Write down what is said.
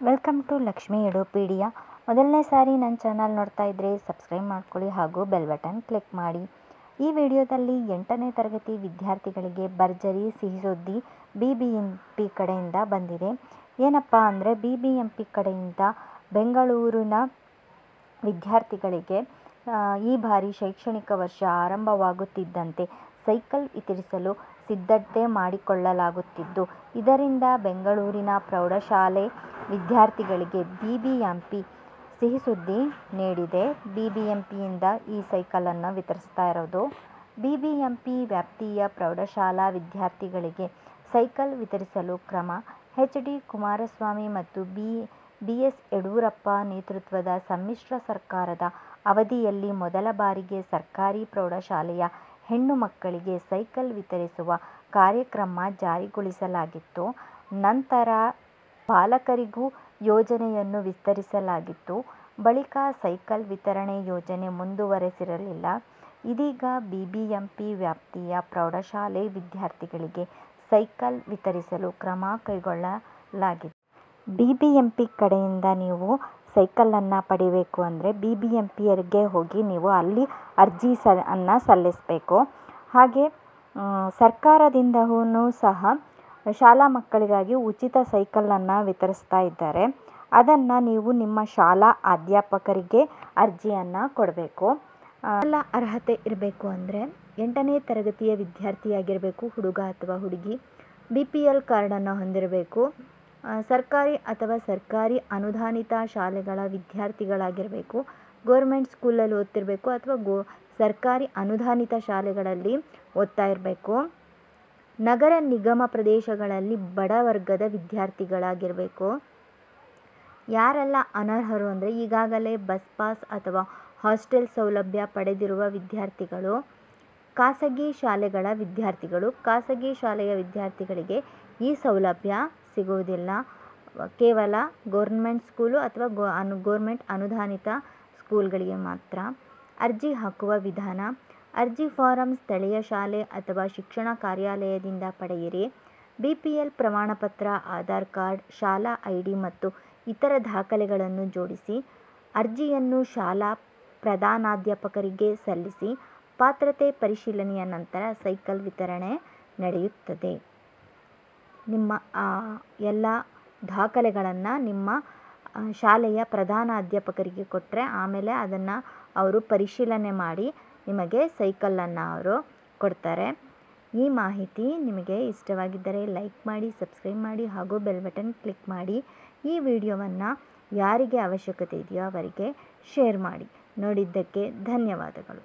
Welcome to Lakshmi ಎಡೋಪೀಡಿಯಾ. ಮೊದಲನೇ ಸಾರಿ ನನ್ನ channel ನೋಡ್ತಾ ಇದ್ದರೆ ಸಬ್ಸ್ಕ್ರೈಬ್ ಮಾಡ್ಕೊಳ್ಳಿ ಹಾಗೂ ಬೆಲ್ ಬಟನ್ ಕ್ಲಿಕ್ ಮಾಡಿ. ಈ ವಿಡಿಯೋದಲ್ಲಿ 8ನೇ ತರಗತಿ ವಿದ್ಯಾರ್ಥಿಗಳಿಗೆ ಭರ್ಜರಿ ಸಿಹಿ ಸುದ್ದಿ BBMP ಕಡೆಯಿಂದ ಬಂದಿದೆ. ಏನಪ್ಪ ಅಂದರೆ BBMP ಕಡೆಯಿಂದ ಬೆಂಗಳೂರಿನ ವಿದ್ಯಾರ್ಥಿಗಳಿಗೆ ಈ ಬಾರಿ ಶೈಕ್ಷಣಿಕ ವರ್ಷ ಆರಂಭವಾಗುತ್ತಿದ್ದಂತೆ ಸೈಕಲ್ ವಿತರಿಸಲು ಸಿದ್ಧತೆ ಮಾಡಿಕೊಳ್ಳಲಾಗುತ್ತಿದ್ದು, ಇದರಿಂದ ಬೆಂಗಳೂರಿನ ಪ್ರೌಢಶಾಲೆ ವಿದ್ಯಾರ್ಥಿಗಳಿಗೆ BBMP ಸಿಹಿ ಸುದ್ದಿ ನೀಡಿದೆ. BBMPಯಿಂದ ಈ ಸೈಕಲನ್ನು ವಿತರಿಸ್ತಾ ಇರೋದು. BBMP ವ್ಯಾಪ್ತಿಯ ಪ್ರೌಢಶಾಲಾ ವಿದ್ಯಾರ್ಥಿಗಳಿಗೆ ಸೈಕಲ್ ವಿತರಿಸಲು ಕ್ರಮ. HD ಕುಮಾರಸ್ವಾಮಿ ಮತ್ತು BS ಯಡಿಯೂರಪ್ಪ ನೇತೃತ್ವದ ಸಮ್ಮಿಶ್ರ ಸರ್ಕಾರದ ಅವಧಿಯಲ್ಲಿ ಮೊದಲ ಬಾರಿಗೆ ಸರ್ಕಾರಿ ಪ್ರೌಢಶಾಲೆಯ ಹೆಣ್ಣು ಮಕ್ಕಳಿಗೆ ಸೈಕಲ್ ವಿತರಿಸುವ ಕಾರ್ಯಕ್ರಮ ಜಾರಿಗೊಳಿಸಲಾಗಿತ್ತು. ನಂತರ ಬಾಲಕರಿಗೂ ಯೋಜನೆಯನ್ನು ವಿಸ್ತರಿಸಲಾಗಿತ್ತು. ಬಳಿಕ ಸೈಕಲ್ ವಿತರಣೆ ಯೋಜನೆ ಮುಂದುವರೆಸಿರಲಿಲ್ಲ. ಇದೀಗ BBMP ವ್ಯಾಪ್ತಿಯ ಪ್ರೌಢಶಾಲೆ ವಿದ್ಯಾರ್ಥಿಗಳಿಗೆ ಸೈಕಲ್ ವಿತರಿಸಲು ಕ್ರಮ ಕೈಗೊಳ್ಳಲಾಗಿದೆ. BBMP ಕಡೆಯಿಂದ ನೀವು ಸೈಕಲನ್ನು ಪಡಿಬೇಕು ಅಂದರೆ BBMPಗೆ ಹೋಗಿ ನೀವು ಅಲ್ಲಿ ಅರ್ಜಿ ಸಲ್ಲಿಸಬೇಕು. ಹಾಗೆ ಸರ್ಕಾರದಿಂದಲೂ ಸಹ ಶಾಲಾ ಮಕ್ಕಳಿಗಾಗಿ ಉಚಿತ ಸೈಕಲನ್ನು ವಿತರಿಸ್ತಾ ಇದ್ದಾರೆ. ಅದನ್ನು ನೀವು ನಿಮ್ಮ ಶಾಲಾ ಅಧ್ಯಾಪಕರಿಗೆ ಅರ್ಜಿಯನ್ನು ಕೊಡಬೇಕು. ಎಲ್ಲ ಅರ್ಹತೆ ಇರಬೇಕು ಅಂದರೆ 8ನೇ ತರಗತಿಯ ವಿದ್ಯಾರ್ಥಿಯಾಗಿರಬೇಕು, ಹುಡುಗ ಅಥವಾ ಹುಡುಗಿ, BPL ಕಾರ್ಡನ್ನು ಹೊಂದಿರಬೇಕು, ಸರ್ಕಾರಿ ಅಥವಾ ಸರ್ಕಾರಿ ಅನುದಾನಿತ ಶಾಲೆಗಳ ವಿದ್ಯಾರ್ಥಿಗಳಾಗಿರಬೇಕು, ಗೋರ್ಮೆಂಟ್ ಸ್ಕೂಲಲ್ಲಿ ಓದ್ತಿರಬೇಕು ಅಥವಾ ಸರ್ಕಾರಿ ಅನುದಾನಿತ ಶಾಲೆಗಳಲ್ಲಿ ಓದ್ತಾ ಇರಬೇಕು, ನಗರ ನಿಗಮ ಪ್ರದೇಶಗಳಲ್ಲಿ ಬಡ ವರ್ಗದ ವಿದ್ಯಾರ್ಥಿಗಳಾಗಿರಬೇಕು. ಯಾರೆಲ್ಲ ಅನರ್ಹರು ಅಂದರೆ ಈಗಾಗಲೇ ಬಸ್ ಪಾಸ್ ಅಥವಾ ಹಾಸ್ಟೆಲ್ ಸೌಲಭ್ಯ ಪಡೆದಿರುವ ವಿದ್ಯಾರ್ಥಿಗಳು, ಖಾಸಗಿ ಶಾಲೆಗಳ ವಿದ್ಯಾರ್ಥಿಗಳು. ಖಾಸಗಿ ಶಾಲೆಯ ವಿದ್ಯಾರ್ಥಿಗಳಿಗೆ ಈ ಸೌಲಭ್ಯ ಸಿಗುವುದಿಲ್ಲ. ಕೇವಲ ಗೌರ್ಮೆಂಟ್ ಸ್ಕೂಲು ಅಥವಾ ಗೌರ್ಮೆಂಟ್ ಅನುದಾನಿತ ಸ್ಕೂಲ್ಗಳಿಗೆ ಮಾತ್ರ. ಅರ್ಜಿ ಹಾಕುವ ವಿಧಾನ: ಅರ್ಜಿ ಫಾರಂ ಸ್ಥಳೀಯ ಶಾಲೆ ಅಥವಾ ಶಿಕ್ಷಣ ಕಾರ್ಯಾಲಯದಿಂದ ಪಡೆಯಿರಿ. BPL ಪ್ರಮಾಣಪತ್ರ, ಆಧಾರ್ ಕಾರ್ಡ್, ಶಾಲಾ ID ಮತ್ತು ಇತರ ದಾಖಲೆಗಳನ್ನು ಜೋಡಿಸಿ ಅರ್ಜಿಯನ್ನು ಶಾಲಾ ಪ್ರಧಾನಾಧ್ಯಾಪಕರಿಗೆ ಸಲ್ಲಿಸಿ. ಪಾತ್ರತೆ ಪರಿಶೀಲನೆಯ ನಂತರ ಸೈಕಲ್ ವಿತರಣೆ ನಡೆಯುತ್ತದೆ. ನಿಮ್ಮ ಎಲ್ಲ ದಾಖಲೆಗಳನ್ನು ನಿಮ್ಮ ಶಾಲೆಯ ಪ್ರಧಾನ ಅಧ್ಯಾಪಕರಿಗೆ ಕೊಟ್ಟರೆ ಆಮೇಲೆ ಅದನ್ನು ಅವರು ಪರಿಶೀಲನೆ ಮಾಡಿ ನಿಮಗೆ ಸೈಕಲನ್ನು ಅವರು ಕೊಡ್ತಾರೆ. ಈ ಮಾಹಿತಿ ನಿಮಗೆ ಇಷ್ಟವಾಗಿದ್ದರೆ ಲೈಕ್ ಮಾಡಿ, ಸಬ್ಸ್ಕ್ರೈಬ್ ಮಾಡಿ ಹಾಗೂ ಬೆಲ್ ಬಟನ್ ಕ್ಲಿಕ್ ಮಾಡಿ. ಈ ವಿಡಿಯೋವನ್ನು ಯಾರಿಗೆ ಅವಶ್ಯಕತೆ ಇದೆಯೋ ಅವರಿಗೆ ಶೇರ್ ಮಾಡಿ. ನೋಡಿದ್ದಕ್ಕೆ ಧನ್ಯವಾದಗಳು.